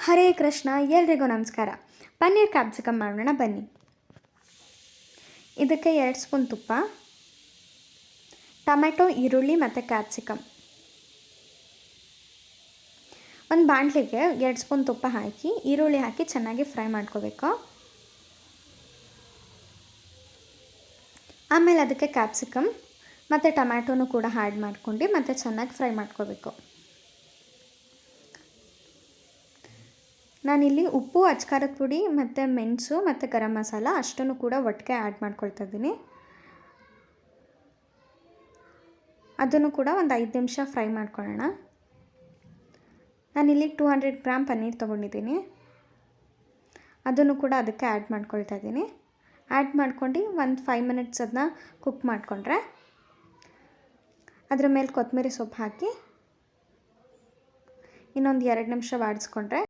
ಹರೇ ಕೃಷ್ಣ, ಎಲ್ರಿಗೂ ನಮಸ್ಕಾರ. ಪನ್ನೀರ್ ಕ್ಯಾಪ್ಸಿಕಮ್ ಮಾಡೋಣ ಬನ್ನಿ. ಇದಕ್ಕೆ 2 ಸ್ಪೂನ್ ತುಪ್ಪ, ಟೊಮೆಟೊ, ಈರುಳ್ಳಿ ಮತ್ತು ಕ್ಯಾಪ್ಸಿಕಮ್. ಒಂದು ಬಾಣಲಿಗೆ 2 ಸ್ಪೂನ್ ತುಪ್ಪ ಹಾಕಿ ಈರುಳ್ಳಿ ಹಾಕಿ ಚೆನ್ನಾಗಿ ಫ್ರೈ ಮಾಡ್ಕೋಬೇಕು. ಆಮೇಲೆ ಅದಕ್ಕೆ ಕ್ಯಾಪ್ಸಿಕಮ್ ಮತ್ತು ಟೊಮ್ಯಾಟೊನೂ ಕೂಡ ಆ್ಯಡ್ ಮಾಡ್ಕೊಂಡು ಮತ್ತು ಚೆನ್ನಾಗಿ ಫ್ರೈ ಮಾಡ್ಕೋಬೇಕು. ನಾನಿಲ್ಲಿ ಉಪ್ಪು, ಅಚ್ಕಾರದ ಪುಡಿ ಮತ್ತು ಮೆಣಸು ಮತ್ತು ಗರಂ ಮಸಾಲ ಅಷ್ಟನ್ನು ಕೂಡ ಒಟ್ಟಿಗೆ ಆ್ಯಡ್ ಮಾಡ್ಕೊಳ್ತಾ ಇದ್ದೀನಿ. ಅದನ್ನು ಕೂಡ ಒಂದು 5 ನಿಮಿಷ ಫ್ರೈ ಮಾಡ್ಕೊಳ್ಳೋಣ. ನಾನಿಲ್ಲಿ 200 ಗ್ರಾಮ್ ಪನ್ನೀರ್ ತೊಗೊಂಡಿದ್ದೀನಿ. ಅದನ್ನು ಕೂಡ ಅದಕ್ಕೆ ಆ್ಯಡ್ ಮಾಡ್ಕೊಳ್ತಾ ಇದ್ದೀನಿ. ಆ್ಯಡ್ ಮಾಡ್ಕೊಂಡು ಒಂದು 5 ಮಿನಿಟ್ಸ್ ಅದನ್ನ ಕುಕ್ ಮಾಡಿಕೊಂಡ್ರೆ ಅದ್ರ ಮೇಲೆ ಕೊತ್ತಂಬರಿ ಸೊಪ್ಪು ಹಾಕಿ ಇನ್ನೊಂದು 2 ನಿಮಿಷ ಬಾಡಿಸ್ಕೊಂಡ್ರೆ